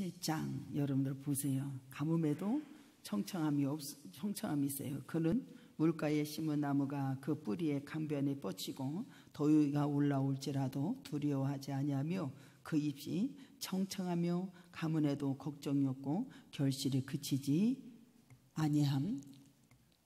1장 여러분들 보세요. 가뭄에도 청청함이 있어요. 그는 물가에 심은 나무가 그 뿌리에 강변에 뻗치고 더위가 올라올지라도 두려워하지 아니하며 그 잎이 청청하며 가뭄에도 걱정이 없고 결실이 그치지 아니함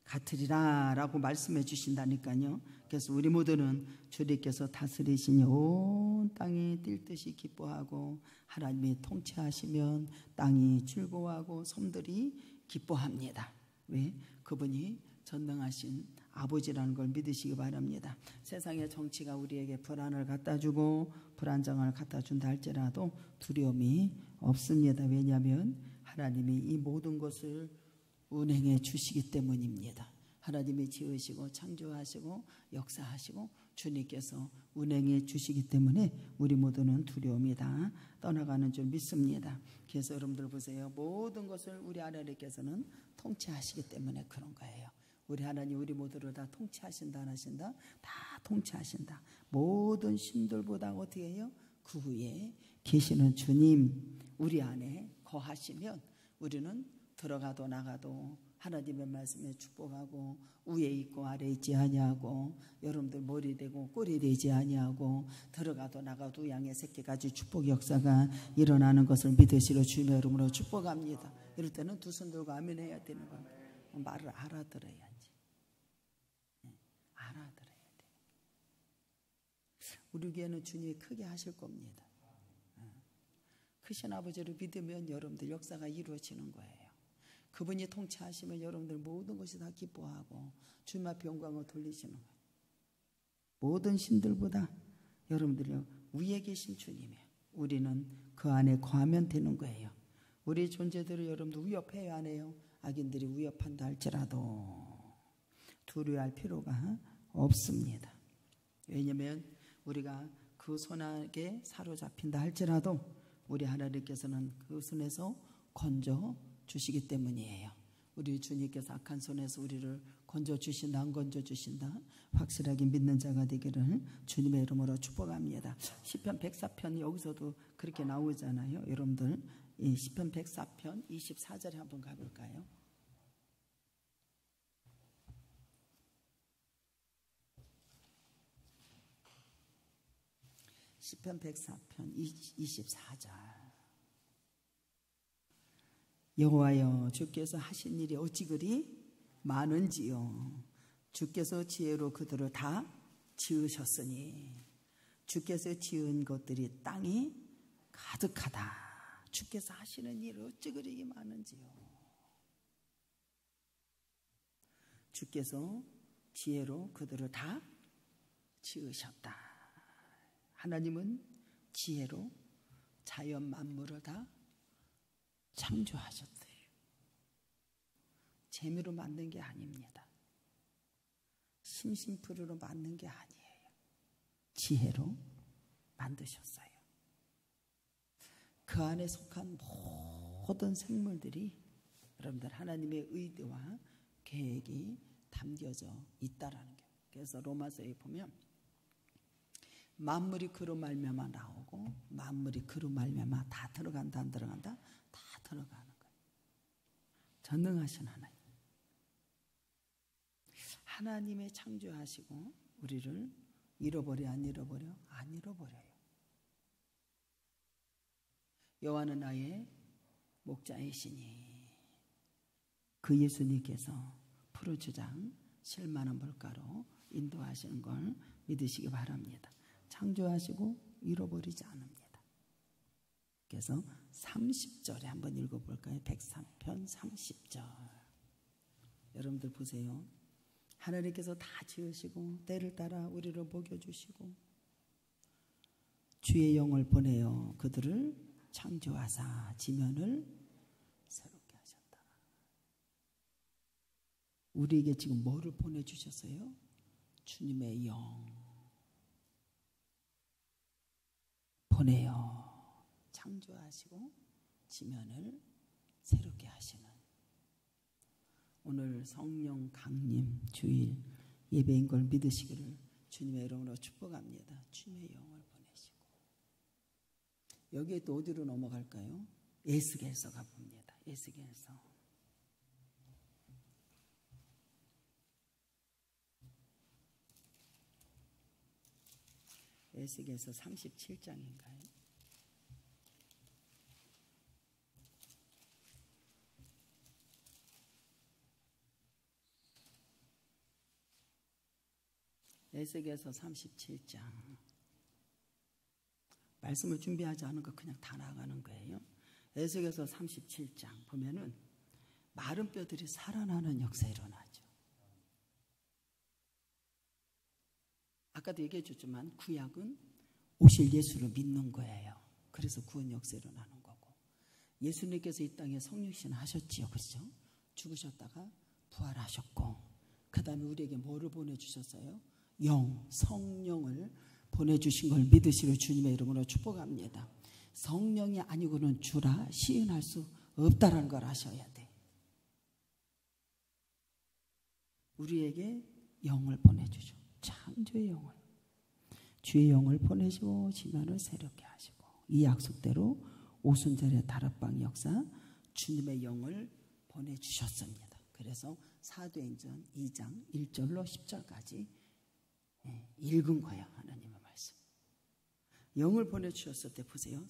같으리라 라고 말씀해 주신다니까요. 그래서 우리 모두는 주님께서 다스리시니 온 땅이 뛸 듯이 기뻐하고 하나님이 통치하시면 땅이 즐거워하고 섬들이 기뻐합니다. 왜? 그분이 전능하신 아버지라는 걸 믿으시기 바랍니다. 세상의 정치가 우리에게 불안을 갖다주고 불안정을 갖다준다 할지라도 두려움이 없습니다. 왜냐하면 하나님이 이 모든 것을 운행해 주시기 때문입니다. 하나님이 지으시고 창조하시고 역사하시고 주님께서 운행해 주시기 때문에 우리 모두는 두려움이 다 떠나가는 줄 믿습니다. 그래서 여러분들 보세요. 모든 것을 우리 하나님께서는 통치하시기 때문에 그런 거예요. 우리 하나님 우리 모두를 다 통치하신다 안 하신다? 다 통치하신다. 모든 신들보다 어떻게 해요? 그 위에 계시는 주님 우리 안에 거하시면 우리는 들어가도 나가도 하나님의 말씀에 축복하고 위에 있고 아래 있지 아니하고 여러분들 머리 되고 꼬리 되지 아니하고 들어가도 나가도 양의 새끼까지 축복 역사가 일어나는 것을 믿으시러 주님의 이름으로 축복합니다. 이럴 때는 두 손 들고 아멘 해야 되는 겁니다. 말을 알아들어야지. 알아들어야 돼. 우리 교회는 주님이 크게 하실 겁니다. 크신 아버지를 믿으면 여러분들 역사가 이루어지는 거예요. 그분이 통치하시면 여러분들 모든 것이 다 기뻐하고 주님 앞에 영광을 돌리시는 거예요. 모든 신들보다 여러분들이 위에 계신 주님이에요. 우리는 그 안에 거하면 되는 거예요. 우리 존재들을 여러분들 위협해야 하네요. 악인들이 위협한다 할지라도 두려워할 필요가 없습니다. 왜냐하면 우리가 그 손안에 사로잡힌다 할지라도 우리 하나님께서는 그 손에서 건져 주시기 때문이에요. 우리 주님께서 악한 손에서 우리를 건져주신다 안 건져주신다 확실하게 믿는 자가 되기를 주님의 이름으로 축복합니다. 시편 104편 여기서도 그렇게 나오잖아요. 여러분들 이 시편 104편 24절에 한번 가볼까요? 시편 104편 24절 여호와여 주께서 하신 일이 어찌 그리 많은지요. 주께서 지혜로 그들을 다 지으셨으니 주께서 지은 것들이 땅이 가득하다. 주께서 하시는 일이 어찌 그리 많은지요. 주께서 지혜로 그들을 다 지으셨다. 하나님은 지혜로 자연 만물을 다 창조하셨대요. 재미로 만든 게 아닙니다. 심심풀이로 만든 게 아니에요. 지혜로 만드셨어요. 그 안에 속한 모든 생물들이 여러분들 하나님의 의도와 계획이 담겨져 있다라는 거예요. 그래서 로마서에 보면 만물이 그로 말미암아 나오고 만물이 그로 말미암아 다 들어간다 안 들어간다? 다 들어가는 거예요. 전능하신 하나님. 하나님의 창조하시고 우리를 잃어버려 안 잃어버려? 안 잃어버려요. 여호와는 나의 목자이시니 그 예수님께서 푸르주장 실만한 물가로 인도하시는 걸 믿으시기 바랍니다. 창조하시고 잃어버리지 않습니다. 그래서 30절에 한번 읽어볼까요? 103편 30절. 여러분들 보세요. 하나님께서 다 지으시고 때를 따라 우리를 먹여주시고 주의 영을 보내어 그들을 창조하사 지면을 새롭게 하셨다. 우리에게 지금 뭐를 보내주셨어요? 주님의 영 보내어 창조하시고 지면을 새롭게 하시는 오늘 성령 강림 주일 예배인 걸 믿으시기를 주님의 이름으로 축복합니다. 주님의 영을 보내시고 여기에 또 어디로 넘어갈까요? 에스겔서 가봅니다. 에스겔서. 에스겔서 37장인가요? 에스겔서 37장. 말씀을 준비하지 않은 거 그냥 다 나가는 거예요. 에스겔서 37장 보면은 마른 뼈들이 살아나는 역사 일어나죠. 아까도 얘기해 줬지만 구약은 오실 예수를 믿는 거예요. 그래서 구원 역사 일어나는 거고, 예수님께서 이 땅에 성육신 하셨지요. 그렇죠? 죽으셨다가 부활하셨고, 그 다음에 우리에게 뭐를 보내주셨어요? 성령을 보내주신 걸 믿으시러 주님의 이름으로 축복합니다. 성령이 아니고는 주라 시인할 수 없다라는 걸 아셔야 돼. 우리에게 영을 보내주죠. 창조의 영을, 주의 영을 보내시고 지면을 새롭게 하시고, 이 약속대로 오순절의 다락방 역사 주님의 영을 보내주셨습니다. 그래서 사도행전 2장 1절로 10절까지 읽은 거예요. 하나님의 말씀. 영을 보내주셨을 때 보세요.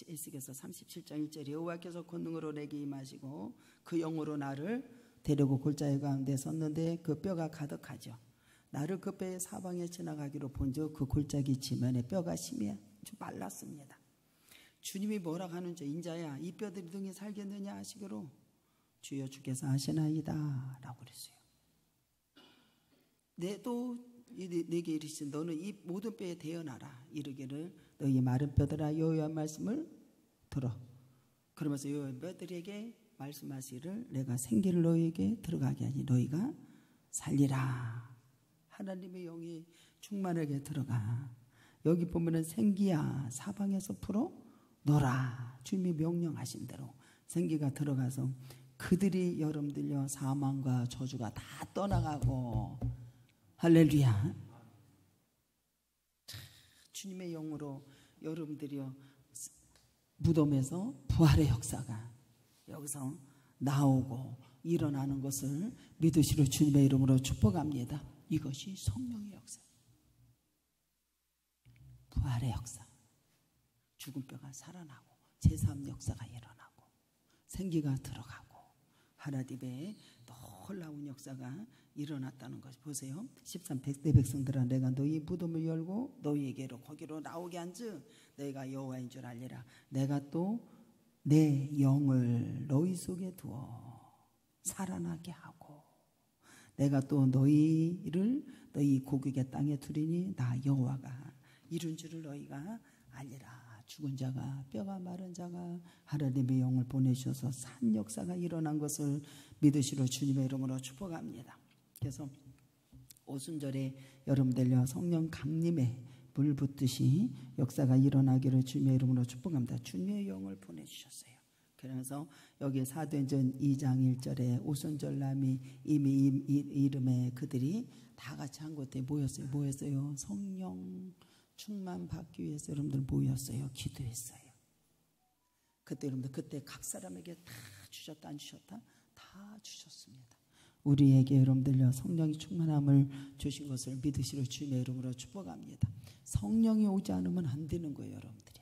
에스겔서 37장 1절, 여호와께서 권능으로 내게 임하시고 그 영으로 나를 데리고 골짜기 가운데 섰는데 그 뼈가 가득하죠. 나를 그 뼈의 사방에 지나가기로 본즉 그 골짜기 지면에 뼈가 심히 아주 말랐습니다. 주님이 뭐라고 하는지, 인자야 이 뼈들이 등에 살겠느냐 하시기로 주여 주께서 하시나이다 라고 그랬어요. 내게 이르시되 너는 이 모든 뼈에 대어나라. 이르기를 너희 마른 뼈들아 여호와의 말씀을 들어. 그러면서 여호와의 뼈들에게 말씀하시기를 내가 생기를 너희에게 들어가게 하니 너희가 살리라. 하나님의 영이 충만하게 들어가. 여기 보면은 생기야 사방에서 풀어 놀아. 주님이 명령하신 대로 생기가 들어가서 그들이 여러분들요 사망과 저주가 다 떠나가고, 할렐루야. 주님의 영으로 여러분들이요 무덤에서 부활의 역사가 여기서 나오고 일어나는 것을 믿으시러 주님의 이름으로 축복합니다. 이것이 성령의 역사, 부활의 역사, 죽은 뼈가 살아나고 제3 역사가 일어나고 생기가 들어가고 하나님의 놀라운 역사가 일어났다는 것이, 보세요. 13대 백성들아 내가 너희 무덤을 열고 너희에게로 거기로 나오게 한즉 너희가 여호와인 줄 알리라. 내가 또 내 영을 너희 속에 두어 살아나게 하고 내가 또 너희를 너희 고국의 땅에 두리니 나 여호와가 이룬 줄을 너희가 알리라. 죽은 자가, 뼈가 마른 자가 하나님의 영을 보내주셔서 산 역사가 일어난 것을 믿으시러 주님의 이름으로 축복합니다. 그래서 오순절에 여러분들요 성령 강림에 물 붓듯이 역사가 일어나기를 주님의 이름으로 축복합니다. 주님의 영을 보내주셨어요. 그래서 여기 사도행전 2장 1절에 오순절남이 이미 이름에 그들이 다 같이 한 곳에 모였어요. 성령 충만 받기 위해서 여러분들 모였어요. 기도했어요. 그때 여러분들 그때 각 사람에게 다 주셨다 안 주셨다? 다 주셨습니다. 우리에게 여러분들요 성령이 충만함을 주신 것을 믿으시러 주님의 이름으로 축복합니다. 성령이 오지 않으면 안 되는 거예요. 여러분들이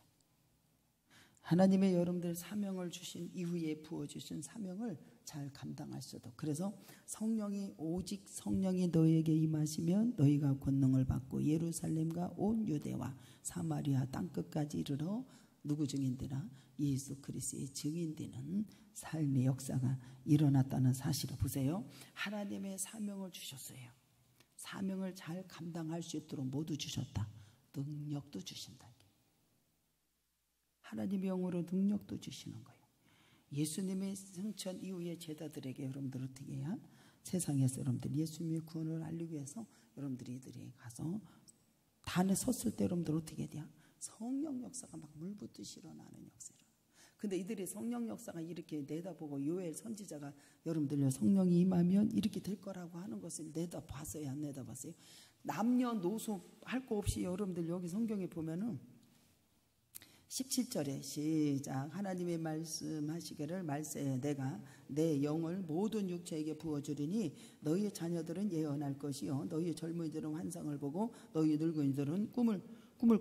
하나님의 여러분들 사명을 주신 이후에 부어주신 사명을 잘 감당하셔도, 그래서 성령이 오직 성령이 너희에게 임하시면 너희가 권능을 받고 예루살렘과 온 유대와 사마리아 땅끝까지 이르러 누구 증인되나 예수 그리스도의 증인되는 삶의 역사가 일어났다는 사실을 보세요. 하나님의 사명을 주셨어요. 사명을 잘 감당할 수 있도록 모두 주셨다. 능력도 주신다. 하나님의 영으로 능력도 주시는 거예요. 예수님의 승천 이후의 제자들에게 여러분들 어떻게 해야? 세상에서 여러분들 예수님의 구원을 알리기 위해서 여러분들이 가서 단에 섰을 때 여러분들 어떻게 돼요? 성령 역사가 막 물붓듯이 일어나는 역사를. 근데 이들이 성령 역사가 이렇게 내다보고 요엘 선지자가 여러분들요 성령이 임하면 이렇게 될 거라고 하는 것을 내다봤어요, 안 내다봤어요? 남녀노소 할 거 없이 여러분들 여기 성경에 보면은 17절에 시작. 하나님의 말씀하시기를 말세에 내가 내 영을 모든 육체에게 부어주리니 너희의 자녀들은 예언할 것이요 너희의 젊은이들은 환상을 보고 너희 늙은이들은 꿈을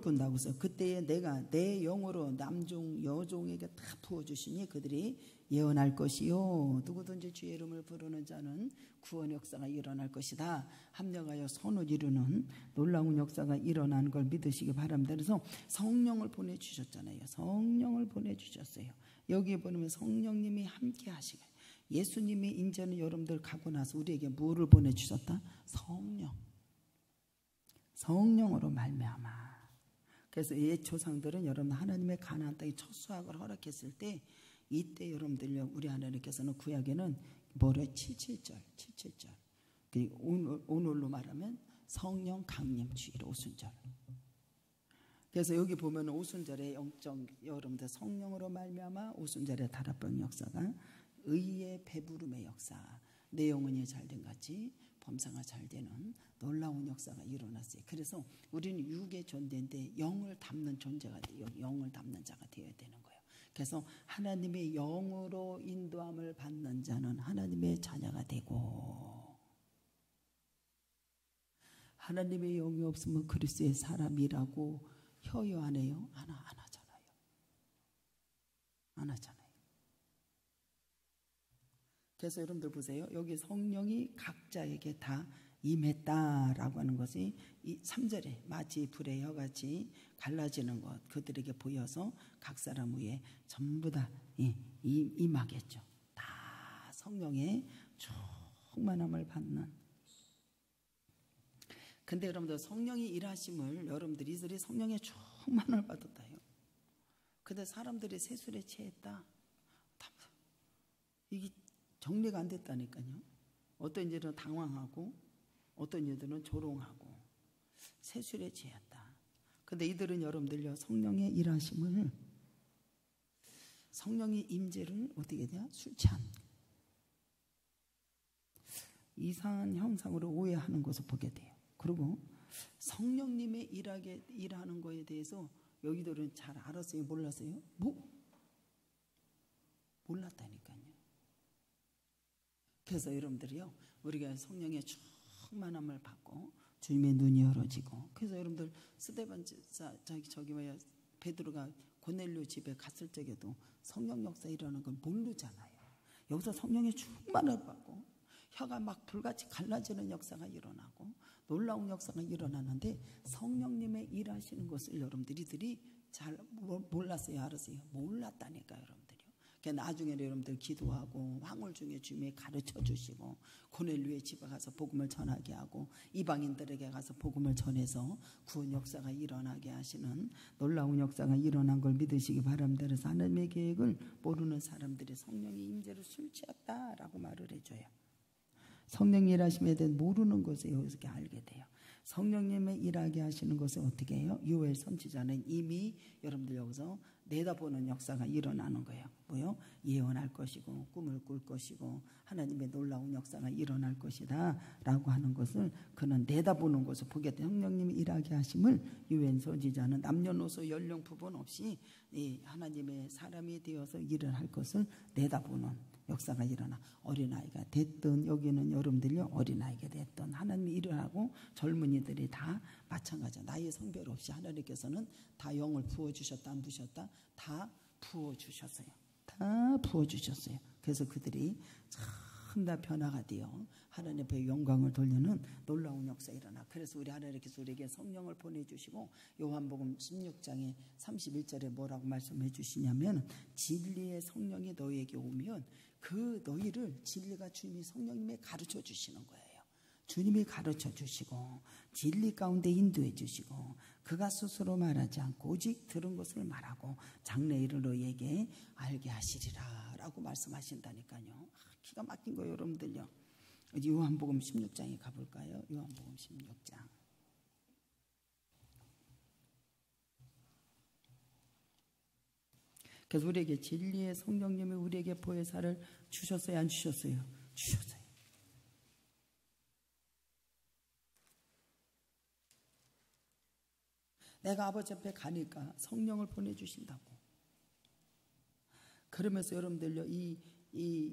꾼다고 해서 그때에 내가 내 영으로 남종 여종에게 다 부어주시니 그들이 예언할 것이요 누구든지 주의 이름을 부르는 자는 구원 역사가 일어날 것이다. 합력하여 선을 이루는 놀라운 역사가 일어나는 걸 믿으시기 바랍니다. 그래서 성령을 보내주셨잖아요. 성령을 보내주셨어요. 여기에 보면 성령님이 함께 하시고 예수님이 이제는 여러분들 가고 나서 우리에게 뭐를 보내주셨다? 성령으로 말미암아. 그래서 옛 조상들은 여러분 하나님의 가나안 땅에 첫 수확을 허락했을 때 이때 여러분들 우리 하나님께서는 구약에는 뭐래 77절 오늘로 말하면 성령 강림 주일 오순절. 그래서 여기 보면 오순절에 영적 여러분들 성령으로 말미암아 오순절에 다락방 역사가 의의 배부름의 역사 내 영혼이 잘된 같이 범사가 잘 되는 놀라운 역사가 일어났어요. 그래서 우리는 육의 존재인데 영을 담는 존재가 돼요. 영을 담는 자가 되어야 되는 거예요. 그래서 하나님의 영으로 인도함을 받는 자는 하나님의 자녀가 되고 하나님의 영이 없으면 그리스도의 사람이라고 혀요 안 해요? 안 하잖아요. 그래서 여러분들 보세요. 여기 성령이 각자에게 다 임했다라고 하는 것이 이 3절에 마치 불의 혀같이 갈라지는 것 그들에게 보여서 각 사람 위에 전부 다 임하겠죠. 다 성령의 충만함을 받는. 근데 여러분들 성령이 일하심을 여러분들이 성령의 충만함을 받았다요. 근데 사람들이 세술에 취했다. 이게 정리가 안 됐다니까요. 어떤 이들은 당황하고 어떤 이들은 조롱하고 세술에 취했다. 근데 이들은 여러분들요 성령의 일하심을 성령의 임재를 어떻게 돼요? 술 취한 이상한 형상으로 오해하는 것을 보게 돼요. 그리고 성령님의 일하는 거에 대해서 여기들은 잘 알았어요? 몰랐어요? 몰랐다니까요. 그래서 여러분들이요 우리가 성령의 충만함을 받고 주님의 눈이 열어지고 그래서 여러분들 스데반 베드로가 고넬료 집에 갔을 적에도 성령 역사 일어나는 걸 모르잖아요. 여기서 성령의 충만함을 받고 혀가 막 불같이 갈라지는 역사가 일어나고 놀라운 역사가 일어나는데 성령님의 일하시는 것을 여러분들이 잘 몰랐어요? 알았어요? 몰랐다니까요. 여러분들이요. 나중에 여러분들 기도하고 황홀 중에 주님이 가르쳐 주시고 고넬료의 집에 가서 복음을 전하게 하고 이방인들에게 가서 복음을 전해서 구원 역사가 일어나게 하시는 놀라운 역사가 일어난 걸 믿으시기 바랍니다. 그래서 하나님의 계획을 모르는 사람들이 성령의 임재를 술 취했다라고 말을 해줘요. 성령이 일하심에 대해 모르는 것을 여기서 알게 돼요. 성령님의 일하게 하시는 것을 어떻게 해요? 요엘 선지자는 이미 여러분들 여기서 내다보는 역사가 일어나는 거예요. 뭐요? 예언할 것이고 꿈을 꿀 것이고 하나님의 놀라운 역사가 일어날 것이다 라고 하는 것을 그는 내다보는 것을 보게 돼요. 성령님이 일하게 하심을 요엘 선지자는 남녀노소 연령 부분 없이 하나님의 사람이 되어서 일을 할 것을 내다보는 역사가 일어나. 어린아이가 됐든 여기는 여러분들요 어린아이가 됐든 하나님이 일을 하고 젊은이들이 다 마찬가지야. 나이의 성별 없이 하나님께서는 다 영을 부어주셨다 안 부으셨다? 다 부어주셨어요. 다 부어주셨어요. 그래서 그들이 참 다 변화가 되어 하나님 앞에 영광을 돌리는 놀라운 역사가 일어나. 그래서 우리 하나님께서 우리에게 성령을 보내주시고 요한복음 16장에 31절에 뭐라고 말씀해 주시냐면 진리의 성령이 너희에게 오면 그 너희를 진리가 주님이 성령님이 가르쳐 주시는 거예요. 주님이 가르쳐 주시고 진리 가운데 인도해 주시고 그가 스스로 말하지 않고 오직 들은 것을 말하고 장래일을 너희에게 알게 하시리라 라고 말씀하신다니까요. 기가 막힌 거예요. 여러분들요. 요한복음 16장에 가볼까요? 요한복음 16장. 그래서 우리에게 진리의 성령님이 우리에게 보혜사를 주셨어요? 안 주셨어요? 주셨어요. 내가 아버지 앞에 가니까 성령을 보내주신다고. 그러면서 여러분들요, 이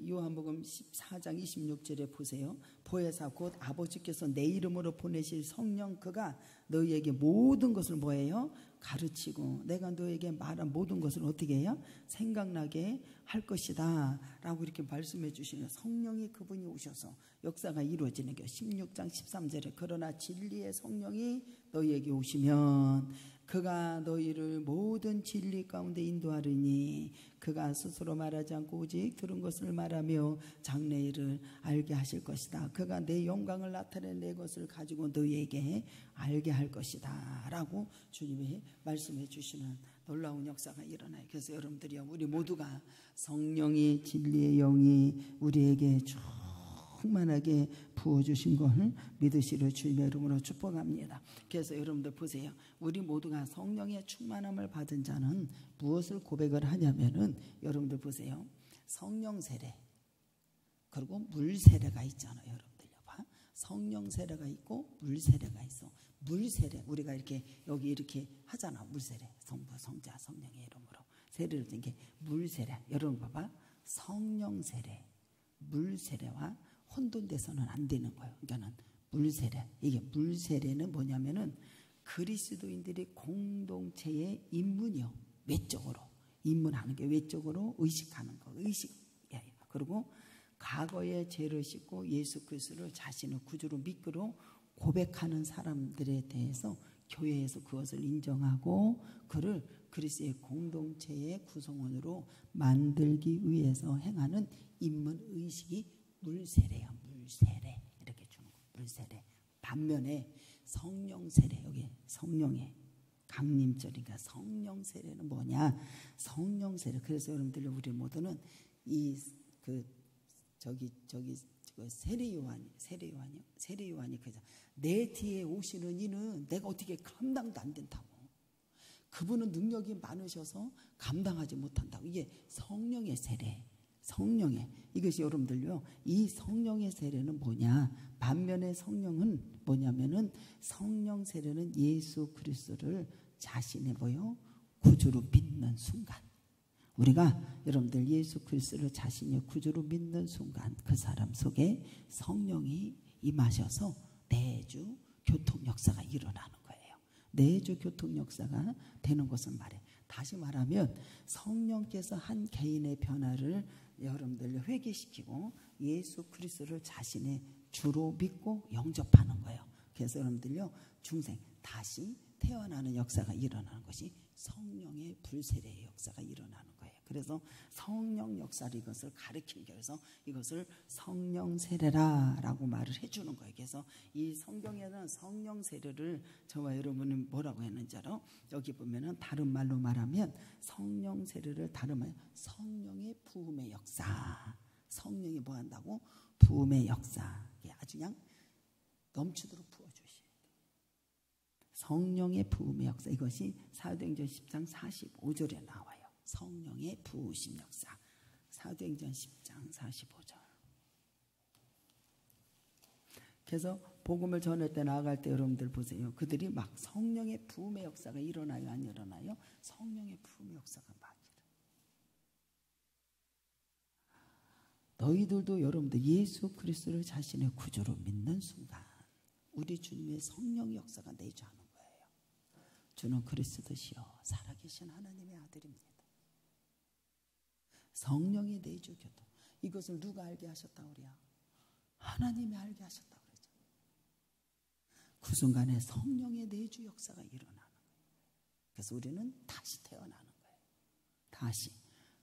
요한복음 14장 26절에 보세요. 보혜사 곧 아버지께서 내 이름으로 보내실 성령 그가 너희에게 모든 것을 뭐예요? 가르치고 내가 너에게 말한 모든 것을 어떻게 해요? 생각나게 할 것이다 라고 이렇게 말씀해 주시는 성령이 그분이 오셔서 역사가 이루어지는 게 16장 13절에 그러나 진리의 성령이 너희에게 오시면 그가 너희를 모든 진리 가운데 인도하리니 그가 스스로 말하지 않고 오직 들은 것을 말하며 장래일을 알게 하실 것이다. 그가 내 영광을 나타낸 내 것을 가지고 너희에게 알게 할 것이다 라고 주님이 말씀해 주시는 놀라운 역사가 일어나요. 그래서 여러분들이요, 우리 모두가 성령이 진리의 영이 우리에게 충만하게 부어주신 것을 믿으시려 주님의 이름으로 축복합니다. 그래서 여러분들 보세요. 우리 모두가 성령의 충만함을 받은 자는 무엇을 고백을 하냐면은 여러분들 보세요. 성령 세례 그리고 물 세례가 있잖아요. 여러분들 봐. 성령 세례가 있고 물 세례가 있어. 물 세례 우리가 이렇게 여기 이렇게 하잖아. 물 세례 성부 성자 성령의 이름으로 세례를 든 게 물 세례. 여러분 봐봐. 성령 세례 물 세례와 혼돈돼서는 안 되는 거예요. 그러니까는 물세례. 이게 물세례는 뭐냐면은 그리스도인들이 공동체의 입문이요. 외적으로 입문하는 게 외적으로 의식하는 거. 의식이에요. 그리고 과거의 죄를 씻고 예수 그리스도를 자신의 구주로 믿기로 고백하는 사람들에 대해서 교회에서 그것을 인정하고 그를 그리스도의 공동체의 구성원으로 만들기 위해서 행하는 입문 의식이 물세례야. 물세례 이렇게 주는 거. 물세례. 반면에 성령 세례 여기 성령의 강림절이니까 성령 세례는 뭐냐? 성령 세례. 그래서 여러분들 우리 모두는 이 세례 요한이 그래서 내 뒤에 오시는 이는 내가 어떻게 감당도 안 된다고. 그분은 능력이 많으셔서 감당하지 못한다고. 이게 성령의 세례. 성령의 이것이 여러분들요, 이 성령의 세례는 뭐냐? 반면에 성령은 뭐냐면은 성령 세례는 예수 그리스도를 자신의 뭐요? 구주로 믿는 순간. 우리가 여러분들 예수 그리스도를 자신의 구주로 믿는 순간 그 사람 속에 성령이 임하셔서 내주 교통 역사가 일어나는 거예요. 내주 교통 역사가 되는 것은 말해. 다시 말하면 성령께서 한 개인의 변화를 여러분들 회개시키고 예수 그리스도를 자신의 주로 믿고 영접하는 거예요. 그래서 여러분들요, 중생 다시 태어나는 역사가 일어나는 것이 성령의 불세례의 역사가 일어나는 거예요. 그래서 성령 역사를 이것을 가르치기 위해서 이것을 성령 세례라라고 말을 해주는 거예요. 그래서 이 성경에는 성령 세례를 저와 여러분이 뭐라고 했는지 알아? 여기 보면은 다른 말로 말하면 성령 세례를 다른 말 성령의 부음의 역사. 성령이 뭐 한다고? 부음의 역사. 아주 그냥 넘치도록 부어주시. 성령의 부음의 역사. 이것이 사도행전 10장 45절에 나와요. 성령의 부으심 역사. 사도행전 10장 45절. 그래서 복음을 전할 때 나아갈 때 여러분들 보세요. 그들이 막 성령의 부음의 역사가 일어나요, 안 일어나요? 성령의 부음의 역사가 막 일어나요. 너희들도 여러분들 예수 그리스도를 자신의 구주로 믿는 순간 우리 주님의 성령 역사가 내주하는 거예요. 주는 그리스도시요 살아계신 하나님의 아들입니다. 성령의 내주 교통. 이것을 누가 알게 하셨다 그래요? 하나님이 알게 하셨다 그러죠. 그 순간에 성령의 내주 역사가 일어나는 거예요. 그래서 우리는 다시 태어나는 거예요. 다시.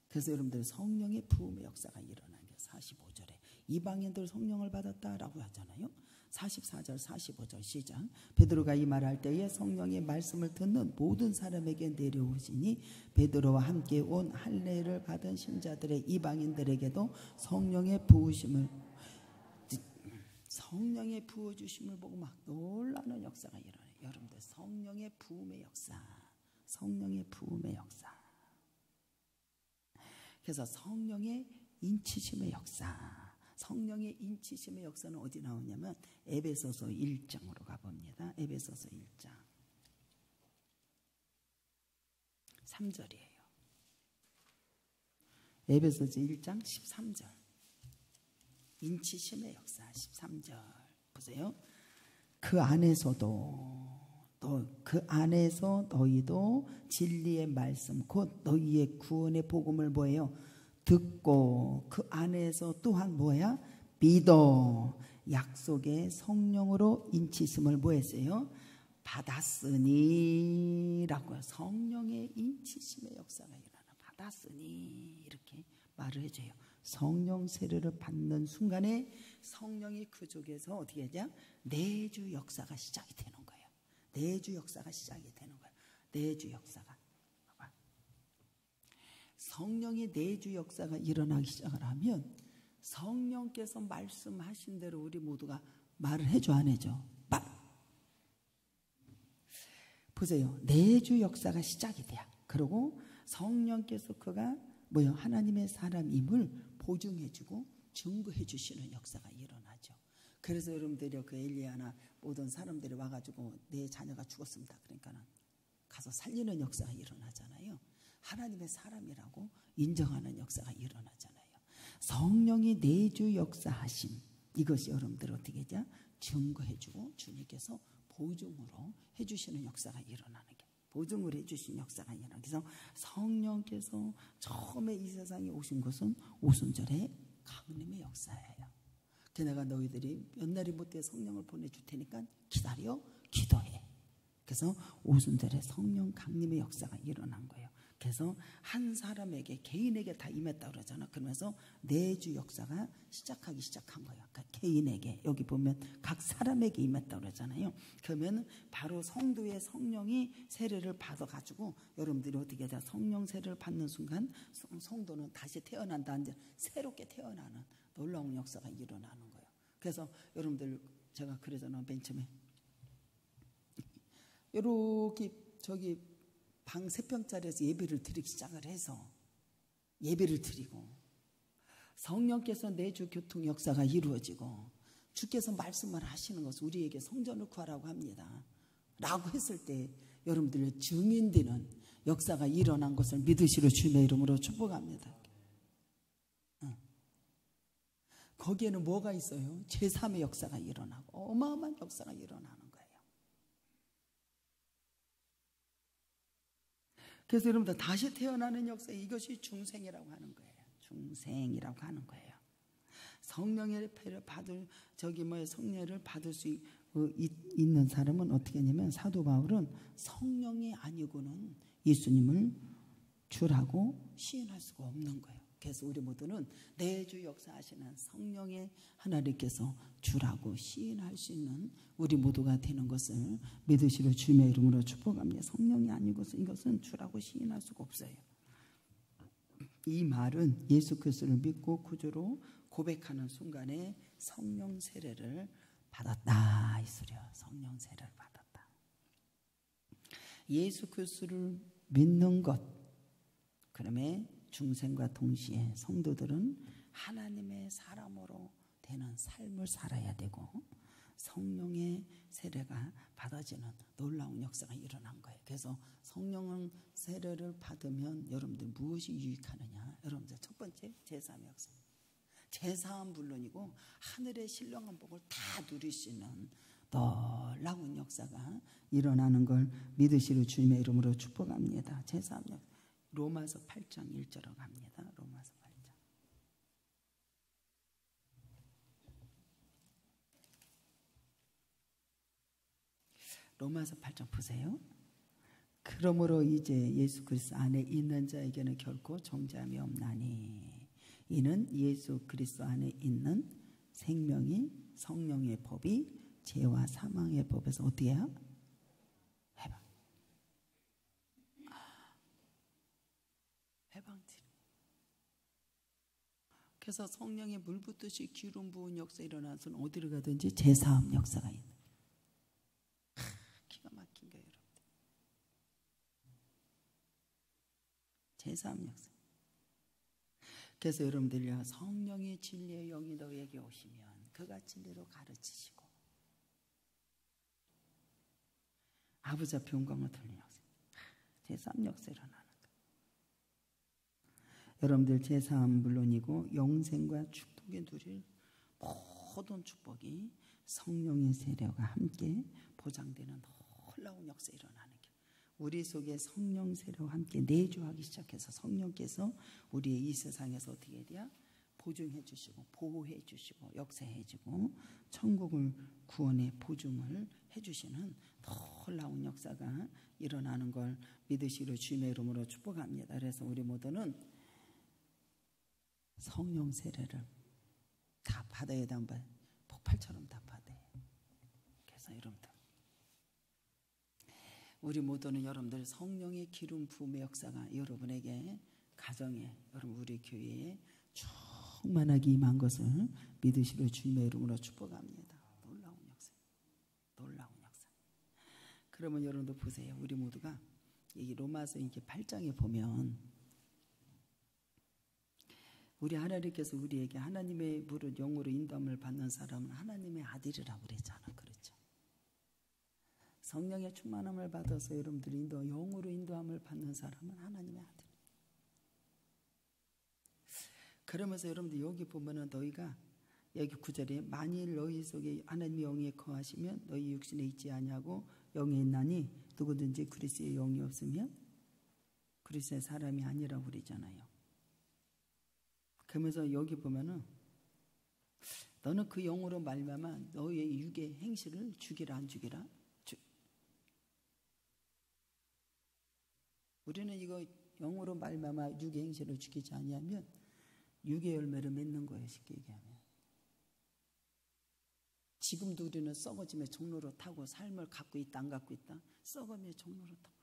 그래서 여러분들 성령의 부음의 역사가 일어나는 게 45절에 이방인들 성령을 받았다라고 하잖아요. 44절 45절 시작. 베드로가 이 말할 때에 성령의 말씀을 듣는 모든 사람에게 내려오시니 베드로와 함께 온 할례를 받은 신자들의 이방인들에게도 성령의 부으심을 부어주심을 보고 막 놀라는 역사가 일어나요. 여러분들 성령의 부음의 역사. 성령의 부음의 역사. 그래서 성령의 인치심의 역사. 성령의 인치심의 역사는 어디 나오냐면 에베소서 1장으로 가봅니다. 에베소서 1장. 13절이에요. 에베소서 1장 13절. 인치심의 역사 13절 보세요. 그 안에서도 그 안에서 너희도 진리의 말씀 곧 너희의 구원의 복음을 뭐예요? 듣고 그 안에서 또한 뭐야? 믿어 약속의 성령으로 인치심을 뭐 했어요? 받았으니 라고요. 성령의 인치심의 역사가 일어나. 받았으니 이렇게 말을 해줘요. 성령 세례를 받는 순간에 성령이 그 쪽에서 어떻게 하냐? 내주 역사가 시작이 되는 거예요. 내주 역사가 시작이 되는 거예요. 내주 역사가. 성령의 내주 역사가 일어나기 시작을 하면 성령께서 말씀하신 대로 우리 모두가 말을 해줘 안 해줘? 말. 보세요. 내주 역사가 시작이 돼요. 그리고 성령께서 그가 뭐요? 하나님의 사람임을 보증해주고 증거해주시는 역사가 일어나죠. 그래서 여러분들이 그 엘리야나 모든 사람들이 와가지고 내 자녀가 죽었습니다. 그러니까는 가서 살리는 역사가 일어나잖아요. 하나님의 사람이라고 인정하는 역사가 일어나잖아요. 성령이 내주 역사하심 이것이 여러분들 어떻게 하죠? 증거해주고 주님께서 보증으로 해주시는 역사가 일어나는 게 보증을 해주신 역사가 일어나는 그래서 성령께서 처음에 이 세상에 오신 것은 오순절의 강림의 역사예요. 내가 너희들이 몇 날이 못돼 성령을 보내줄 테니까 기다려 기도해. 그래서 오순절에 성령 강림의 역사가 일어난 거예요. 그래서 한 사람에게 개인에게 다 임했다 그러잖아. 그러면서 내주 역사가 시작하기 시작한 거예요. 그러니까 개인에게 여기 보면 각 사람에게 임했다 그러잖아요. 그러면 바로 성도의 성령이 세례를 받아가지고 여러분들이 어떻게 해야 성령 세례를 받는 순간 성도는 다시 태어난다. 이제 새롭게 태어나는 놀라운 역사가 일어나는 거예요. 그래서 여러분들 제가 그러잖아요. 맨 처음에 이렇게 저기 방 3평짜리에서 예배를 드리기 시작을 해서 예배를 드리고 성령께서 내주 교통 역사가 이루어지고 주께서 말씀을 하시는 것을 우리에게 성전을 구하라고 합니다. 라고 했을 때 여러분들의 증인되는 역사가 일어난 것을 믿으시러 주님의 이름으로 축복합니다. 거기에는 뭐가 있어요? 제3의 역사가 일어나고 어마어마한 역사가 일어나는 거예요. 그래서 여러분들 다시 태어나는 역사 이것이 중생이라고 하는 거예요. 중생이라고 하는 거예요. 성령의 패를 받을 성령을 받을 수 있는 사람은 어떻게 하냐면 사도 바울은 성령이 아니고는 예수님을 주라고 시인할 수가 없는 거예요. 그래서 우리 모두는 내주 역사하시는 성령의 하나님께서 주라고 시인할 수 있는 우리 모두가 되는 것을 믿으시려 주님의 이름으로 축복합니다. 성령이 아니고서 이것은 주라고 시인할 수가 없어요. 이 말은 예수 그리스도를 믿고 구주로 고백하는 순간에 성령 세례를 받았다 이 소리야. 성령 세례를 받았다. 예수 그리스도를 믿는 것 그러면 중생과 동시에 성도들은 하나님의 사람으로 되는 삶을 살아야 되고 성령의 세례가 받아지는 놀라운 역사가 일어난 거예요. 그래서 성령 세례를 받으면 여러분들 무엇이 유익하느냐? 여러분들 첫 번째 제3의 역사. 제사함 물론이고 하늘의 신령한 복을 다 누릴 수 있는 놀라운 역사가 일어나는 걸 믿으시려 주님의 이름으로 축복합니다. 제3의 역사. 로마서 8장 1절로 갑니다. 로마서 8장. 로마서 8장 보세요. 그러므로 이제 예수 그리스도 안에 있는 자에게는 결코 정죄함이 없나니 이는 예수 그리스도 안에 있는 생명이 성령의 법이 죄와 사망의 법에서 어떻게 해요? 해방지. 그래서 성령의 물 붓듯이 기름 부은 역사 일어나서는 어디를 가든지 제사함 역사가 있는. 기가 막힌 거예요, 여러분들. 제사함 역사. 그래서 여러분들이요 성령의 진리의 영이 너에게 오시면 그가 진리로 가르치시고 아버지 앞에 영광을 돌리는 역사. 제사함 역사 일어나는 거. 여러분들 제사함 물론이고 영생과 축복의 누릴 모든 축복이 성령의 세례와 함께 보장되는 놀라운 역사 일어나는 게 우리 속에 성령 세례와 함께 내주하기 시작해서 성령께서 우리의 이 세상에서 어떻게 돼야 보증해 주시고 보호해 주시고 역사해 주고 천국을 구원의 보증을 해 주시는 놀라운 역사가 일어나는 걸 믿으시기로 주님의 이름으로 축복합니다. 그래서 우리 모두는 성령 세례를 다 받아야 되는 폭발처럼 다 받아요. 그래서 여러분들 우리 모두는 여러분들 성령의 기름 부음의 역사가 여러분에게 가정에 여러분 우리 교회에 충만하게 임한 것을 믿으시기로 주님의 이름으로 축복합니다. 놀라운 역사, 놀라운 역사. 그러면 여러분들 보세요. 우리 모두가 이 로마서 이게 8장에 보면 우리 하나님께서 우리에게 하나님의 물을 영으로 인도함을 받는 사람은 하나님의 아들이라고 그랬잖아. 그렇죠? 성령의 충만함을 받아서 여러분들이 영으로 인도함을 받는 사람은 하나님의 아들. 그러면서 여러분들 여기 보면은 너희가 여기 9절에 만일 너희 속에 하나님의 영이 거하시면 너희 육신에 있지 아니하고 영에 있나니 누구든지 그리스도의 영이 없으면 그리스도의 사람이 아니라고 그러잖아요. 그러면서 여기 보면은 너는 그 영으로 말미암아 너의 육의 행실을 죽이라 안 죽이라? 우리는 이거 영으로 말미암아 육의 행실을 죽이지 아니하면 육의 열매를 맺는 거예요. 쉽게 얘기하면 지금도 우리는 썩어짐의 종로로 타고 삶을 갖고 있다 안 갖고 있다? 썩음의 종로로 타고.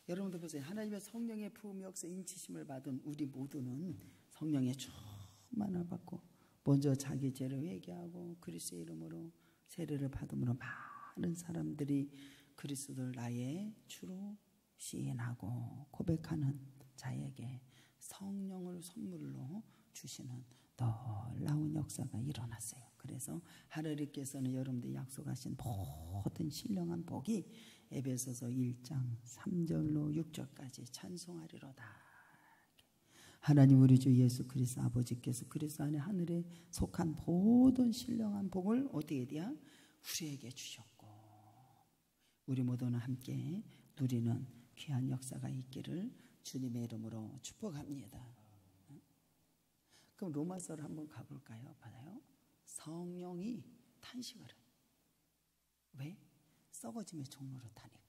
여러분들 보세요. 하나님의 성령의 부음의 역사 인치심을 받은 우리 모두는 성령의 충만을 받고 먼저 자기 죄를 회개하고 그리스도의 이름으로 세례를 받음으로 많은 사람들이 그리스도를 나의 주로 시인하고 고백하는 자에게 성령을 선물로 주시는 놀라운 역사가 일어났어요. 그래서 하나님께서는 여러분들 약속하신 모든 신령한 복이 에베소서 1장 3절로 6절까지 찬송하리로다. 하나님 우리 주 예수 그리스도 아버지께서 그리스도 안에 하늘에 속한 모든 신령한 복을 어디에 대한 우리에게 주셨고 우리 모두는 함께 누리는 귀한 역사가 있기를 주님의 이름으로 축복합니다. 그럼 로마서를 한번 가볼까요? 봐요. 성령이 탄식을 해요. 왜? 썩어짐의 종로로 타니까.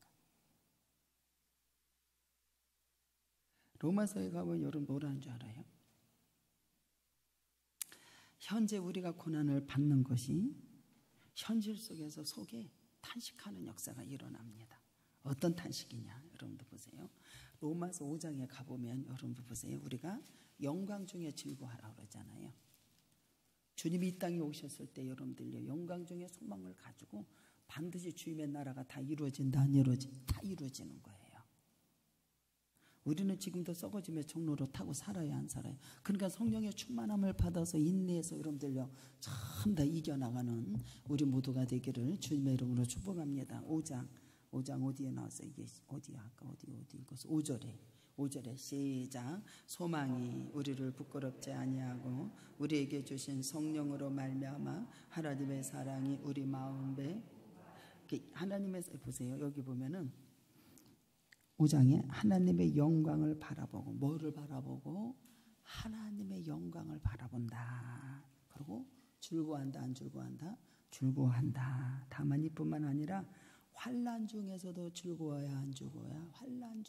로마서에 가면 여러분 뭐라는 줄 알아요? 현재 우리가 고난을 받는 것이 현실 속에서 속에 탄식하는 역사가 일어납니다. 어떤 탄식이냐? 여러분들 보세요. 로마서 5장에 가보면 여러분들 보세요. 우리가 영광 중에 즐거워하라고 그러잖아요. 주님이 이 땅에 오셨을 때 여러분들요 영광 중에 소망을 가지고 반드시 주님의 나라가 다 이루어진다 안 다 이루어지는 거예요. 우리는 지금도 썩어짐의 종로로 타고 살아야 안 살아요. 그러니까 성령의 충만함을 받아서 인내해서 여러분들요 참 다 이겨나가는 우리 모두가 되기를 주님의 이름으로 축복합니다. 5장 어디에 나왔어요? 이게 어디야? 아까 어디 읽었어? 5절에 시작. 소망이 우리를 부끄럽지 아니하고 우리에게 주신 성령으로 말미암아 하나님의 사랑이 우리 마음에 하나님의 보세요. 여기 보면은 5장에 하나님의 영광을 바라보고 뭐를 바라보고 하나님의 영광을 바라본다. 그리고 즐거워한다 안 즐거워한다? 즐거워한다. 다만 이뿐만 아니라 환난 중에서도 즐거워야 안 즐거워야? 환난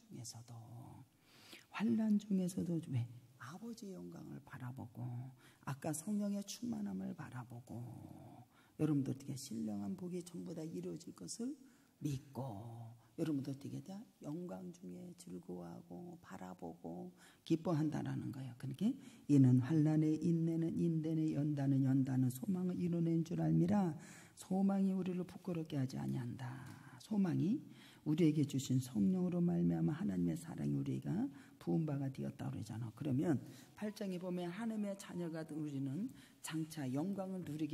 중에서도 왜? 아버지의 영광을 바라보고 아까 성령의 충만함을 바라보고 여러분들 어떻게 신령한 복이 전부 다 이루어질 것을 믿고 여러분들 어떻게 다 영광 중에 즐거워하고 바라보고 기뻐한다라는 거예요. 그러니까 이는 환난에 인내는 인내는 연단은 연단은 소망을 이루는 줄 알미라. 소망이 우리를 부끄럽게 하지 아니한다. 소망이 우리에게 주신 성령으로 말미암아 하나님의 사랑이 우리가 부은 바가 되었다 그러잖아. 그러면 8장에 보면 하나님의 자녀가 우리는 장차 영광을 누린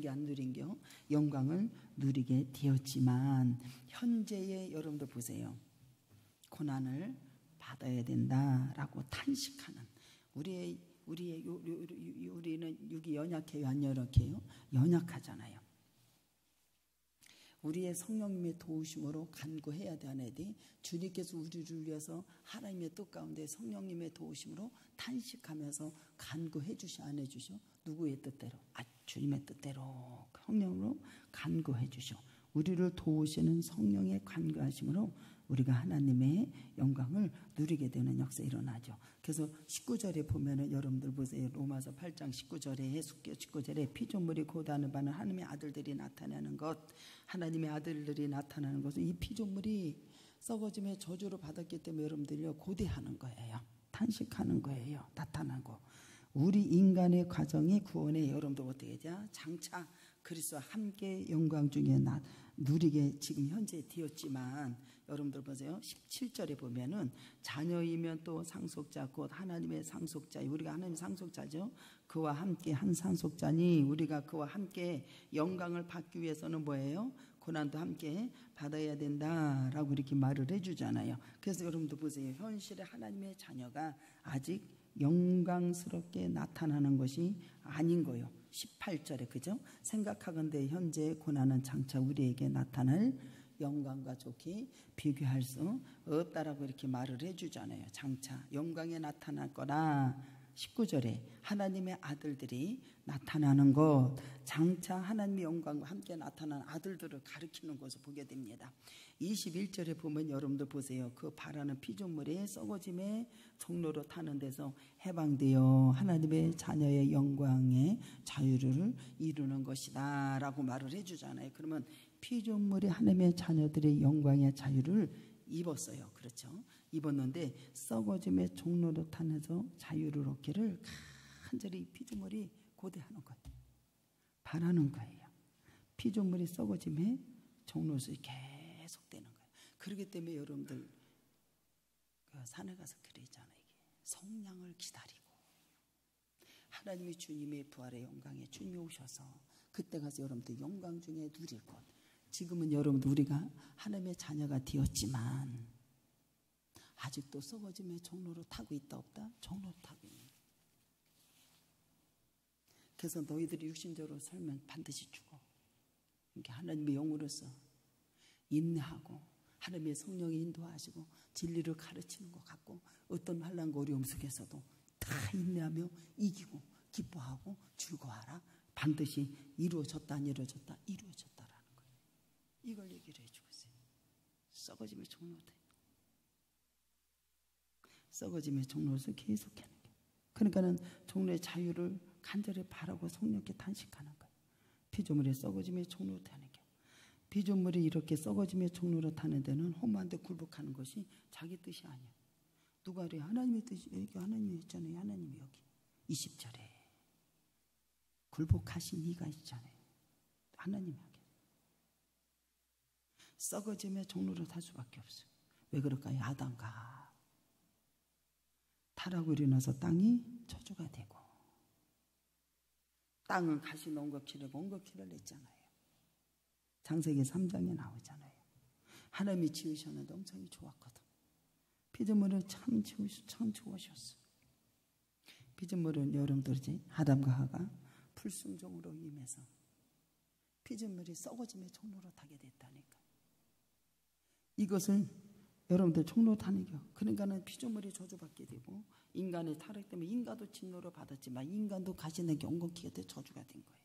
게 안 누린 게 영광을 누리게 되었지만 현재의 여러분들 보세요. 고난을 받아야 된다라고 탄식하는 우리는 육이 연약해요, 안 연약해요? 연약하잖아요. 우리의 성령님의 도우심으로 간구해야 돼, 안 해야 돼? 주님께서 우리를 위해서 하나님의 뜻 가운데 성령님의 도우심으로 탄식하면서 간구해 주시, 안 해 주셔? 누구의 뜻대로? 주님의 뜻대로 성령으로 간구해 주셔. 우리를 도우시는 성령의 간구하심으로 우리가 하나님의 영광을 누리게 되는 역사 일어나죠. 그래서 19절에 보면은 여러분들 보세요. 로마서 8장 19절에 19절에 피조물이 고다는 바는 하나님의 아들들이 나타나는 것, 하나님의 아들들이 나타나는 것은 이 피조물이 썩어짐의 저주를 받았기 때문에 여러분들이 고대하는 거예요. 탄식하는 거예요. 나타나고 우리 인간의 과정이 구원에 여러분들 어떻게 되죠? 장차 그리스도와 함께 영광 중에 누리게 지금 현재 되었지만 여러분들 보세요. 17절에 보면은 자녀이면 또 상속자 곧 하나님의 상속자, 우리가 하나님의 상속자죠. 그와 함께 한 상속자니 우리가 그와 함께 영광을 받기 위해서는 뭐예요? 고난도 함께 받아야 된다라고 이렇게 말을 해주잖아요. 그래서 여러분들 보세요. 현실에 하나님의 자녀가 아직 영광스럽게 나타나는 것이 아닌 거예요. 18절에 그죠? 생각하건대 현재 고난은 장차 우리에게 나타날 영광과 좋게 비교할 수 없다라고 이렇게 말을 해주잖아요. 장차 영광에 나타날 거라. 19절에 하나님의 아들들이 나타나는 것, 장차 하나님의 영광과 함께 나타나는 아들들을 가리키는 것을 보게 됩니다. 21절에 보면 여러분들 보세요. 그 바라는 피조물의 썩어짐의 종로로 타는 데서 해방되어 하나님의 자녀의 영광의 자유를 이루는 것이다 라고 말을 해주잖아요. 그러면 피조물이 하나님의 자녀들의 영광의 자유를 입었어요. 그렇죠? 입었는데 썩어짐의 종로로 타면서 자유를 얻기를 간절히 피조물이 고대하는 거예요. 바라는 거예요. 피조물이 썩어짐의 종로로 계속되는 거예요. 그렇기 때문에 여러분들 그 산에 가서 그러잖아요. 성량을 기다리고 하나님이 주님의 부활의 영광에 주님이 오셔서 그때 가서 여러분들 영광 중에 누릴 것. 지금은 여러분들 우리가 하나님의 자녀가 되었지만 아직도 썩어짐의 종로로 타고 있다 없다? 종로로 타고 있는. 그래서 너희들이 육신적으로 살면 반드시 죽어. 이렇게 하나님의 영으로서 인내하고 하나님의 성령이 인도하시고 진리를 가르치는 것 같고 어떤 환난과 어려움 속에서도 다 인내하며 이기고 기뻐하고 즐거워하라. 반드시 이루어졌다 안 이루어졌다? 이루어졌다라는 거예요. 이걸 얘기를 해주고 있어요. 썩어짐의 종로다. 썩어짐의 종로에서 계속하는 거예요. 그러니까는 종로의 자유를 간절히 바라고 성령께 탄식하는 거예요. 피조물의 썩어짐의 종로로 타는 거예요. 피조물이 이렇게 썩어짐의 종로로 타는 데는 험한데 굴복하는 것이 자기 뜻이 아니에요. 누가 그래? 하나님의 뜻이 여기 하나님이 있잖아요. 하나님이 여기 20절에 굴복하신 이가 있잖아요. 하나님이 하게 썩어짐의 종로로 탈 수밖에 없어요. 왜 그럴까요? 아담과 타락으로 인해서 땅이 저주가 되고 땅은 가시 엉겁기를 엉겁기를 냈잖아요. 창세기 3장에 나오잖아요. 하나님이 지으셨는데 엄청 좋았거든. 피조물을 참 좋으셨어. 피조물은 여러분들이지 아담과 하가 불순종으로 임해서 피조물이 썩어짐의 종로로 타게 됐다니까. 이것을 여러분들 종로 타는 겨. 그러니까는 피조물이 저주받게 되고 인간의 타락 때문에 인간도 진노를 받았지만 인간도 가시는 엉겅퀴가 돼 저주가 된 거예요.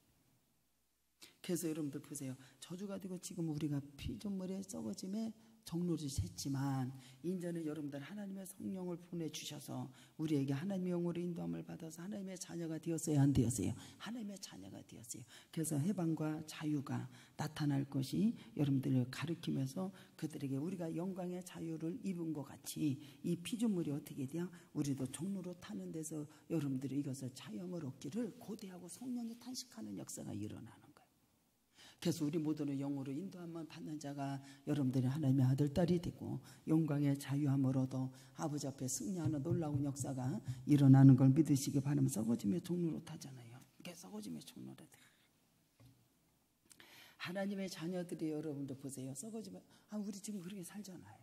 그래서 여러분들 보세요. 저주가 되고 지금 우리가 피조물의 썩어짐에 종로를 했지만 이제는 여러분들 하나님의 성령을 보내주셔서 우리에게 하나님의 영으로 인도함을 받아서 하나님의 자녀가 되었어요? 안 되었어요? 하나님의 자녀가 되었어요. 그래서 해방과 자유가 나타날 것이 여러분들을 가르치면서 그들에게 우리가 영광의 자유를 입은 것 같이 이 피조물이 어떻게 돼요? 우리도 종로로 타는 데서 여러분들이 이것을 자영을 얻기를 고대하고 성령이 탄식하는 역사가 일어나는 거예요. 그래서 우리 모두는 영으로 인도함을 받는 자가 여러분들이 하나님의 아들, 딸이 되고 영광의 자유함으로도 아버지 앞에 승리하는 놀라운 역사가 일어나는 걸 믿으시기 바라면서 썩어짐의 종로로 타잖아요. 이게 썩어짐의 종로로 타. 하나님의 자녀들이 여러분들 보세요. 썩어지면 우리 지금 그렇게 살잖아요.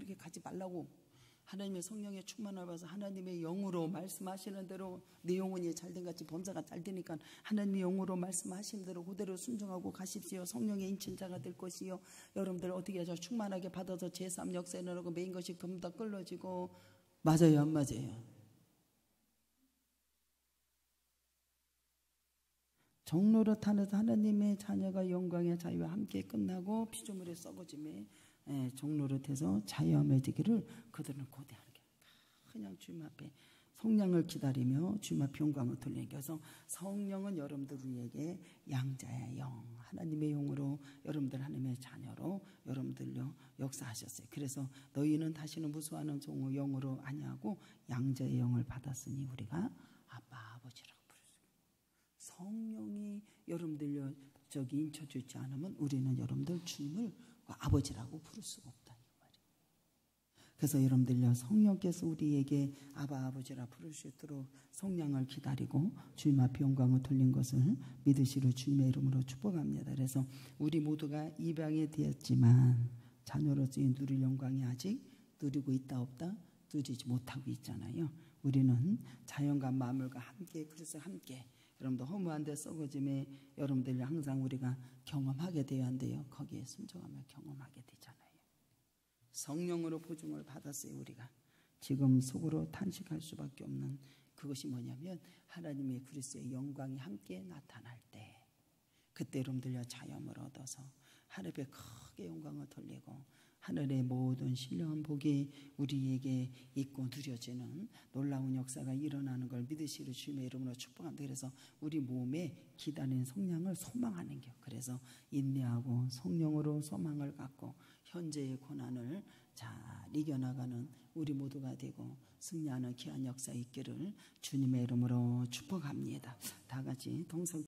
그렇게 가지 말라고. 하나님의 성령의 충만을 받아서 하나님의 영으로 말씀하시는 대로 내 영혼이 잘된 같이 범사가 잘 되니까 하나님의 영으로 말씀하시는 대로 그대로 순종하고 가십시오. 성령의 인친자가 될 것이요. 여러분들 어떻게 하죠? 충만하게 받아서 제3 역사에 넣고 메인 것이 금방 끌어지고. 맞아요, 안 맞아요? 정노릇 하면서 하나님의 자녀가 영광의 자유와 함께 끝나고 피조물의 썩어짐에 정노릇해서 자유함해지기를 그들은 고대하는 게 그냥 주님 앞에 성령을 기다리며 주님 앞에 영광을 돌리는 게. 그래서 성령은 여러분들 위에게 양자의 영, 하나님의 영으로 여러분들 하나님의 자녀로 여러분들요 역사하셨어요. 그래서 너희는 다시는 무수하는 종의 영으로 아니하고 양자의 영을 받았으니 우리가 아빠 아버지라고 부르죠. 성령이 여러분들요 저기 인쳐주지 않으면 우리는 여러분들 주님을 아버지라고 부를 수가 없다 이 말이에요. 그래서 여러분들요 성령께서 우리에게 아바 아버지라 부를 수 있도록 성령을 기다리고 주님 앞에 영광을 돌린 것을 믿으시로 주님의 이름으로 축복합니다. 그래서 우리 모두가 입양이 되었지만 자녀로서 누릴 영광이 아직 누리고 있다 없다 누리지 못하고 있잖아요. 우리는 자연과 만물과 함께 그래서 함께 여러분들 허무한 데 썩어짐에 여러분들이 항상 우리가 경험하게 돼야 한대요. 거기에 순종하며 경험하게 되잖아요. 성령으로 보증을 받았어요. 우리가 지금 속으로 탄식할 수밖에 없는 그것이 뭐냐면 하나님의 그리스도의 영광이 함께 나타날 때 그때 여러분들요 자염을 얻어서 하늘에 크게 영광을 돌리고 하늘의 모든 신령한 복이 우리에게 있고 누려지는 놀라운 역사가 일어나는 걸 믿으시로 주님의 이름으로 축복합니다. 그래서 우리 몸에 기다리는 성령을 소망하는 것. 그래서 인내하고 성령으로 소망을 갖고 현재의 고난을 잘 이겨나가는 우리 모두가 되고 승리하는 귀한 역사 있기를 주님의 이름으로 축복합니다. 다 같이 동성